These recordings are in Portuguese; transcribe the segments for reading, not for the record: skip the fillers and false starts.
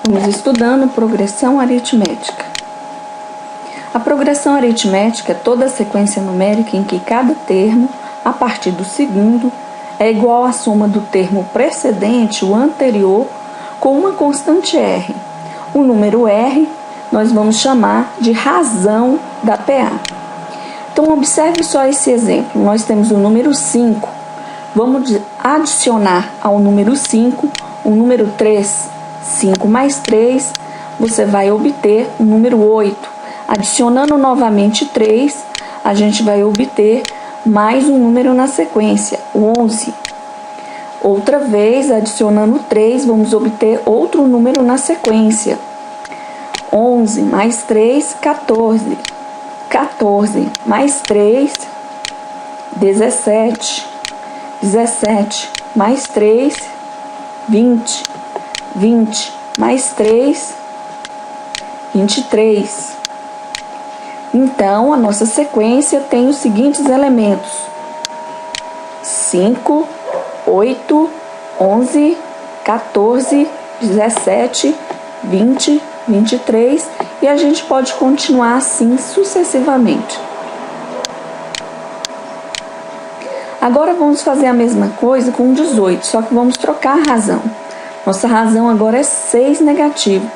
Vamos estudando progressão aritmética. A progressão aritmética é toda a sequência numérica em que cada termo, a partir do segundo, é igual à soma do termo precedente, o anterior, com uma constante R. O número R nós vamos chamar de razão da PA. Então, observe só esse exemplo. Nós temos o número 5. Vamos adicionar ao número 5 o número 3. 5 mais 3, você vai obter o número 8. Adicionando novamente 3, a gente vai obter mais um número na sequência, o 11. Outra vez, adicionando 3, vamos obter outro número na sequência. 11 mais 3, 14. 14 mais 3, 17. 17 mais 3, 20. 20 mais 3, 23. Então, a nossa sequência tem os seguintes elementos: 5, 8, 11, 14, 17, 20, 23, e a gente pode continuar assim sucessivamente. Agora vamos fazer a mesma coisa com 18, só que vamos trocar a razão. Nossa razão agora é 6 negativo.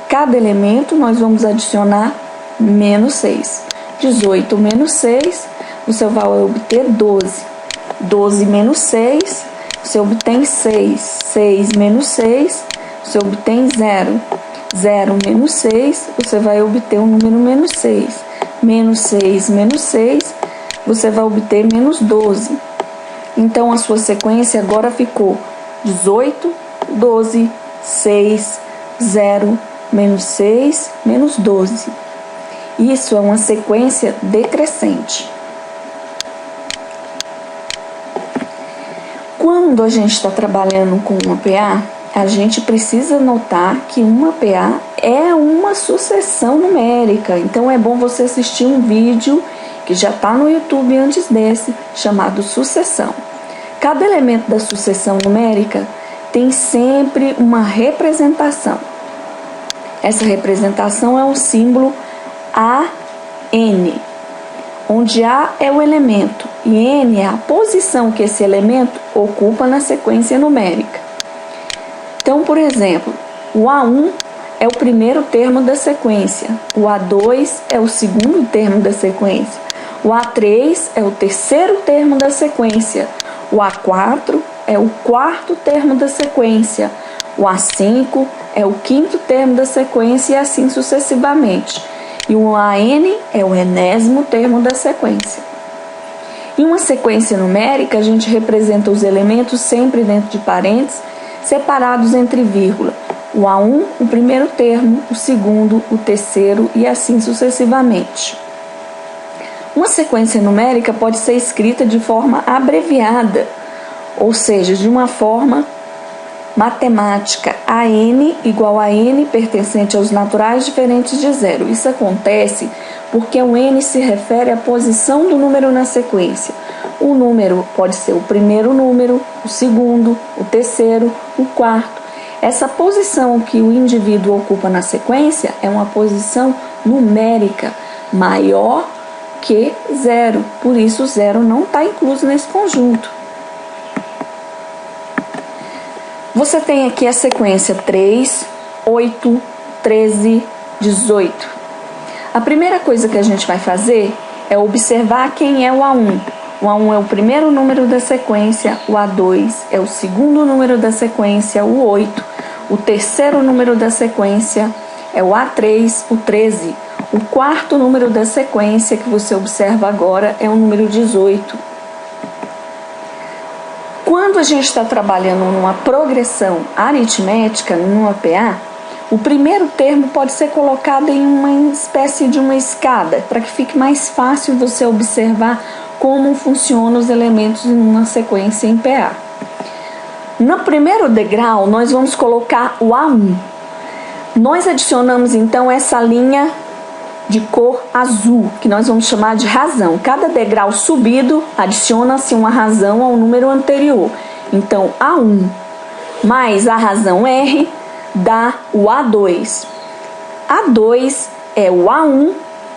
Cada elemento nós vamos adicionar menos 6. 18 menos 6, você vai obter 12. 12 menos 6, você obtém 6. 6 menos 6, você obtém 0. 0 menos 6, você vai obter o número menos 6. Menos 6 menos 6, você vai obter menos 12. Então, a sua sequência agora ficou 18, 12, 6, 0, menos 6, menos 12. Isso é uma sequência decrescente. Quando a gente está trabalhando com uma PA, a gente precisa notar que uma PA é uma sucessão numérica. Então, é bom você assistir um vídeo que já está no YouTube antes desse, chamado sucessão. Cada elemento da sucessão numérica tem sempre uma representação. Essa representação é o símbolo AN, onde A é o elemento e N é a posição que esse elemento ocupa na sequência numérica. Então, por exemplo, o A1 é o primeiro termo da sequência, o A2 é o segundo termo da sequência, o A3 é o terceiro termo da sequência, o A4 é o quarto termo da sequência, o A5 é o quinto termo da sequência e assim sucessivamente. E o AN é o 80º termo da sequência. Em uma sequência numérica, a gente representa os elementos sempre dentro de parênteses, separados entre vírgula. O A1, o primeiro termo, o segundo, o terceiro e assim sucessivamente. Uma sequência numérica pode ser escrita de forma abreviada, ou seja, de uma forma matemática, AN igual a N pertencente aos naturais diferentes de zero. Isso acontece porque o N se refere à posição do número na sequência. O número pode ser o primeiro número, o segundo, o terceiro, o quarto. Essa posição que o indivíduo ocupa na sequência é uma posição numérica maior que zero. Por isso, o zero não está incluso nesse conjunto. Você tem aqui a sequência 3, 8, 13, 18. A primeira coisa que a gente vai fazer é observar quem é o A1. O A1 é o primeiro número da sequência, o A2 é o segundo número da sequência, o 8. O terceiro número da sequência é o A3, o 13. O quarto número da sequência que você observa agora é o número 18. Quando a gente está trabalhando numa progressão aritmética, numa PA, o primeiro termo pode ser colocado em uma espécie de uma escada, para que fique mais fácil você observar como funcionam os elementos em uma sequência em PA. No primeiro degrau, nós vamos colocar o A1. Nós adicionamos então essa linha de cor azul, que nós vamos chamar de razão. Cada degrau subido, adiciona-se uma razão ao número anterior. Então, A1 mais a razão R dá o A2. A2 é o A1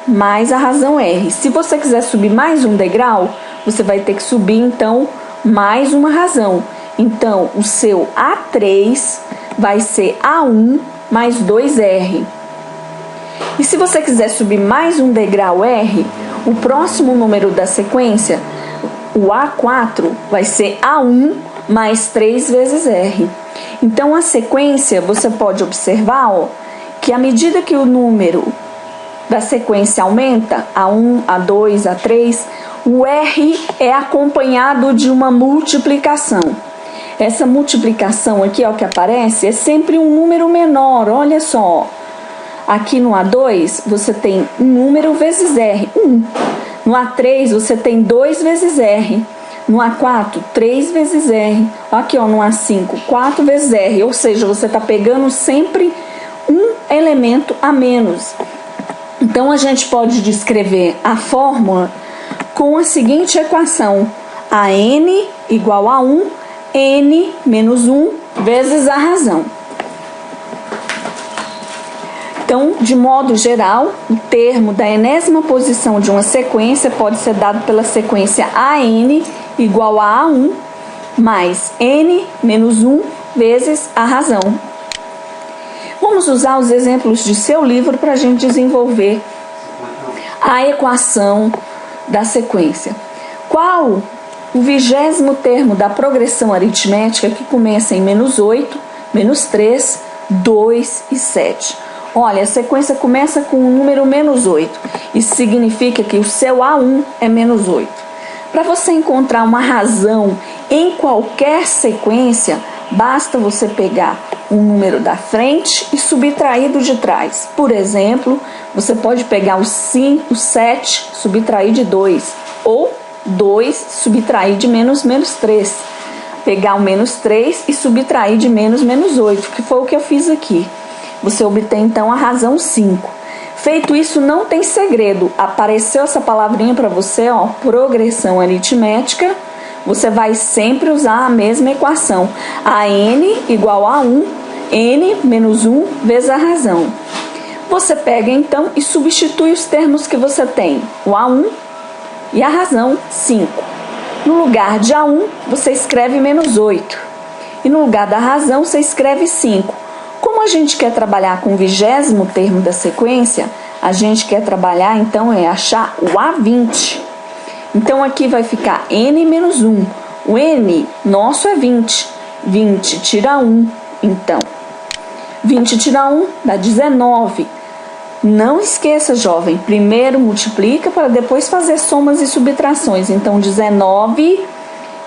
mais a razão R. Se você quiser subir mais um degrau, você vai ter que subir, então, mais uma razão. Então, o seu A3 vai ser A1 mais 2R. E se você quiser subir mais um degrau R, o próximo número da sequência, o A4, vai ser A1 mais 3 vezes R. Então, a sequência, você pode observar, ó, que à medida que o número da sequência aumenta, A1, A2, A3, o R é acompanhado de uma multiplicação. Essa multiplicação aqui, ó, que aparece, é sempre um número menor, olha só. Aqui no A2, você tem um número vezes R, 1. No A3, você tem 2 vezes R. No A4, 3 vezes R. Aqui, ó, no A5, 4 vezes R. Ou seja, você está pegando sempre um elemento a menos. Então, a gente pode descrever a fórmula com a seguinte equação. AN igual a 1, N menos 1 vezes a razão. Então, de modo geral, o termo da enésima posição de uma sequência pode ser dado pela sequência AN igual a A1 mais N menos 1 vezes a razão. Vamos usar os exemplos de seu livro para a gente desenvolver a equação da sequência. Qual o 20º termo da progressão aritmética que começa em menos 8, menos 3, 2 e 7? Olha, a sequência começa com o número menos 8. Isso significa que o seu A1 é menos 8. Para você encontrar uma razão em qualquer sequência, basta você pegar um número da frente e subtrair do de trás. Por exemplo, você pode pegar o 5, o 7, subtrair de 2. Ou 2, subtrair de menos 3. Pegar o menos 3 e subtrair de menos 8, que foi o que eu fiz aqui. Você obtém, então, a razão 5. Feito isso, não tem segredo. Apareceu essa palavrinha para você, ó, progressão aritmética. Você vai sempre usar a mesma equação. A N igual a 1, N menos 1 vezes a razão. Você pega, então, e substitui os termos que você tem. O A1 e a razão 5. No lugar de A1, você escreve menos 8. E no lugar da razão, você escreve 5. Como a gente quer trabalhar com o 20º termo da sequência, a gente quer trabalhar, então, achar o A20. Então, aqui vai ficar N menos 1. O N nosso é 20. 20 tira 1, então. 20 tira 1 dá 19. Não esqueça, jovem, primeiro multiplica para depois fazer somas e subtrações. Então, 19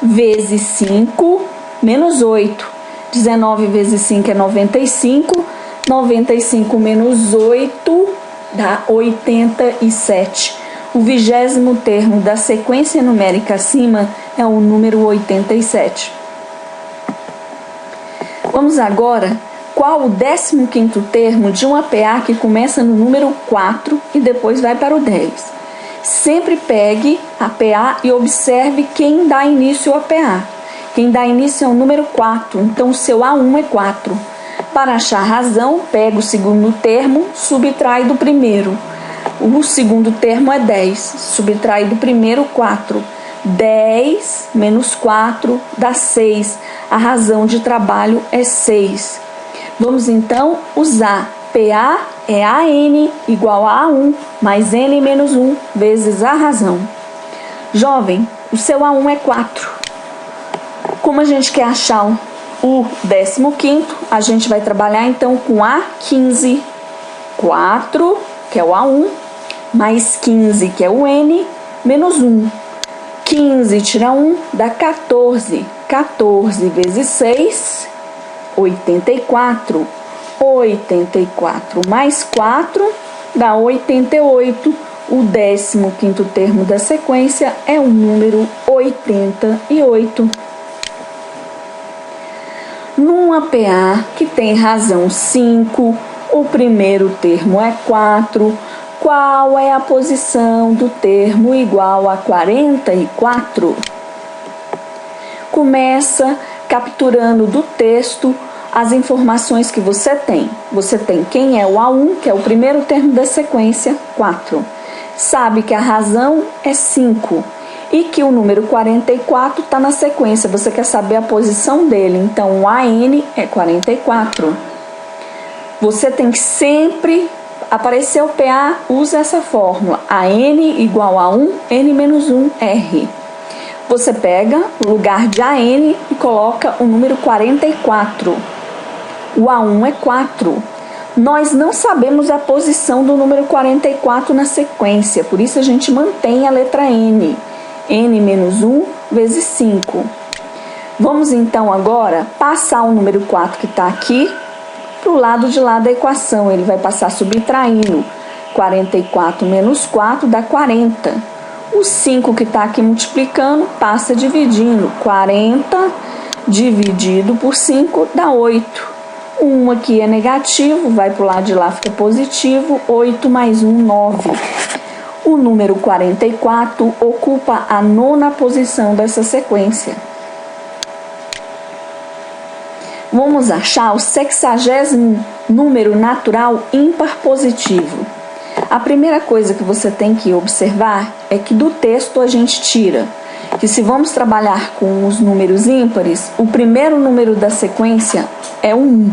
vezes 5 menos 8. 19 vezes 5 é 95, 95 menos 8 dá 87. O 20º termo da sequência numérica acima é o número 87. Vamos agora, qual o 15º termo de um APA que começa no número 4 e depois vai para o 10? Sempre pegue APA e observe quem dá início ao APA. Quem dá início é o número 4, então o seu A1 é 4. Para achar a razão, pega o segundo termo, subtrai do primeiro. O segundo termo é 10, subtrai do primeiro 4. 10 menos 4 dá 6. A razão de trabalho é 6. Vamos então usar PA é AN igual a A1 mais N menos 1 vezes a razão. Jovem, o seu A1 é 4. Como a gente quer achar o 15º, a gente vai trabalhar então com A15. 4, que é o A1, mais 15, que é o N, menos 1. 15 tira 1 dá 14. 14 vezes 6, 84. 84 mais 4 dá 88. O 15º termo da sequência é o número 88. Num APA que tem razão 5, o primeiro termo é 4. Qual é a posição do termo igual a 44? Começa capturando do texto as informações que você tem. Você tem quem é o A1, que é o primeiro termo da sequência, 4. Sabe que a razão é 5 e que o número 44 está na sequência. Você quer saber a posição dele, então o AN é 44. Você tem que sempre, aparecer o PA, usa essa fórmula, AN igual a 1, N menos 1, R. Você pega o lugar de AN e coloca o número 44. O A1 é 4. Nós não sabemos a posição do número 44 na sequência, por isso a gente mantém a letra N. N menos 1 vezes 5. Vamos então agora passar o número 4 que está aqui para o lado de lá da equação. Ele vai passar subtraindo. 44 menos 4 dá 40. O 5 que está aqui multiplicando passa dividindo. 40 dividido por 5 dá 8. 1 aqui é negativo, vai para o lado de lá, fica positivo. 8 mais 1, 9. O número 44 ocupa a 9ª posição dessa sequência. Vamos achar o 60º número natural ímpar positivo. A primeira coisa que você tem que observar é que do texto a gente tira que se vamos trabalhar com os números ímpares, o primeiro número da sequência é o 1.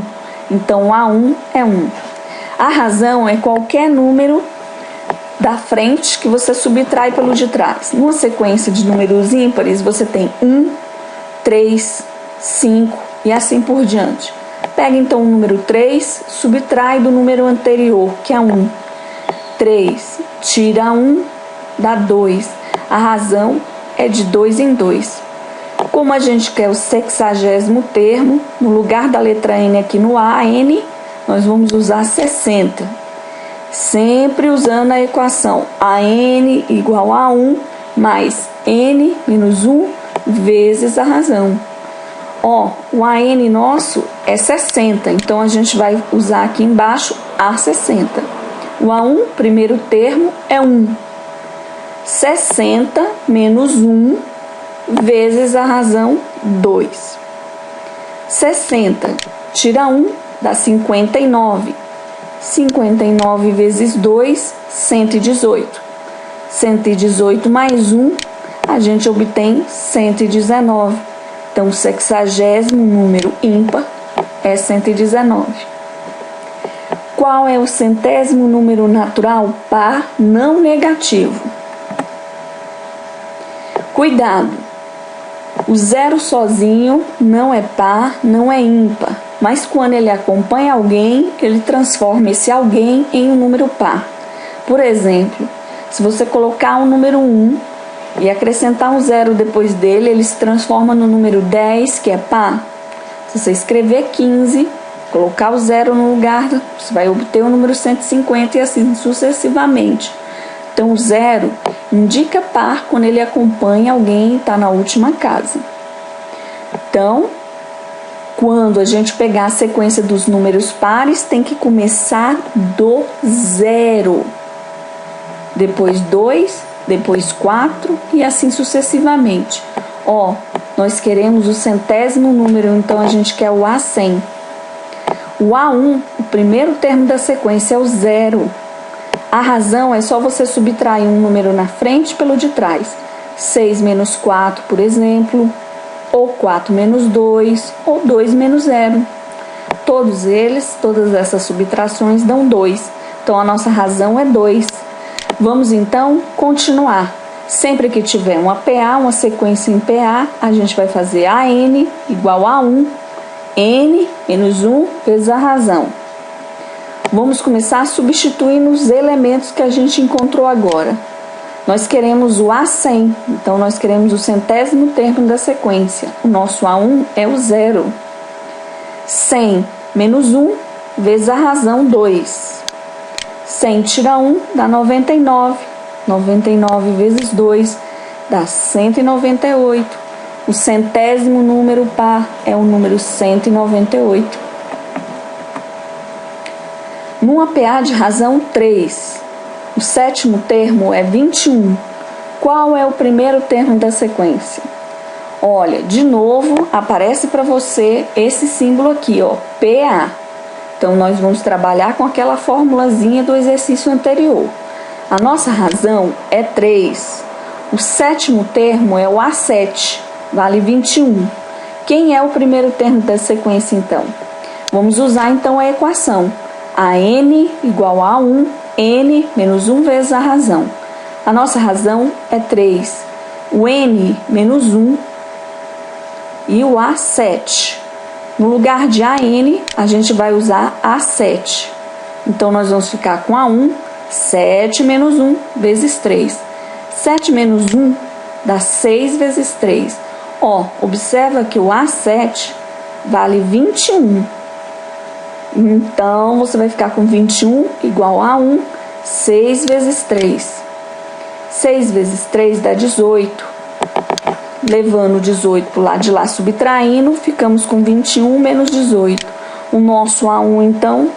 Então, o A1 é 1. A razão é qualquer número da frente que você subtrai pelo de trás. Numa sequência de números ímpares, você tem 1, 3, 5 e assim por diante. Pega então o número 3, subtrai do número anterior, que é 1. 3, tira 1, dá 2. A razão é de 2 em 2. Como a gente quer o 60º termo, no lugar da letra N aqui no A, N, nós vamos usar 60. Sempre usando a equação AN igual a 1 mais N menos 1 vezes a razão. Ó, o AN nosso é 60, então a gente vai usar aqui embaixo A60. O A1, primeiro termo, é 1. 60 menos 1 vezes a razão 2. 60, tira 1, dá 59. 59 vezes 2, 118. 118 mais 1, a gente obtém 119. Então, o 60º número ímpar é 119. Qual é o 100º número natural par não negativo? Cuidado! O 0 sozinho não é par, não é ímpar, mas quando ele acompanha alguém, ele transforma esse alguém em um número par. Por exemplo, se você colocar o número 1 e acrescentar um 0 depois dele, ele se transforma no número 10, que é par. Se você escrever 15, colocar o 0 no lugar, você vai obter o número 150 e assim sucessivamente. Então, o 0 indica par quando ele acompanha alguém e está na última casa. Então, quando a gente pegar a sequência dos números pares, tem que começar do 0. Depois 2, depois 4 e assim sucessivamente. Ó, nós queremos o 100º número, então a gente quer o A100. O A1, o primeiro termo da sequência é o 0. A razão é só você subtrair um número na frente pelo de trás. 6 menos 4, por exemplo, ou 4 menos 2, ou 2 menos 0. Todos eles, todas essas subtrações dão 2. Então, a nossa razão é 2. Vamos, então, continuar. Sempre que tiver uma PA, uma sequência em PA, a gente vai fazer AN igual a 1, N menos 1 vezes a razão. Vamos começar a substituir nos elementos que a gente encontrou agora. Nós queremos o A100, então nós queremos o 100º termo da sequência. O nosso A1 é o 0. 100 menos 1 vezes a razão 2. 100 tira 1 dá 99. 99 vezes 2 dá 198. O 100º número par é o número 198. Numa PA de razão 3, o 7º termo é 21. Qual é o primeiro termo da sequência? Olha, de novo, aparece para você esse símbolo aqui, ó, PA. Então, nós vamos trabalhar com aquela formulazinha do exercício anterior. A nossa razão é 3. O sétimo termo é o A7, vale 21. Quem é o primeiro termo da sequência, então? Vamos usar, então, a equação. A n igual a 1, n menos 1 vezes a razão. A nossa razão é 3. O n menos 1 e o A7. No lugar de AN, a gente vai usar A7. Então, nós vamos ficar com A1, 7 menos 1 vezes 3. 7 menos 1 dá 6 vezes 3. Ó, observa que o A7 vale 21. Então, você vai ficar com 21 igual a 1, 6 vezes 3. 6 vezes 3 dá 18. Levando 18 para o lado de lá, subtraindo, ficamos com 21 menos 18. O nosso A1, então,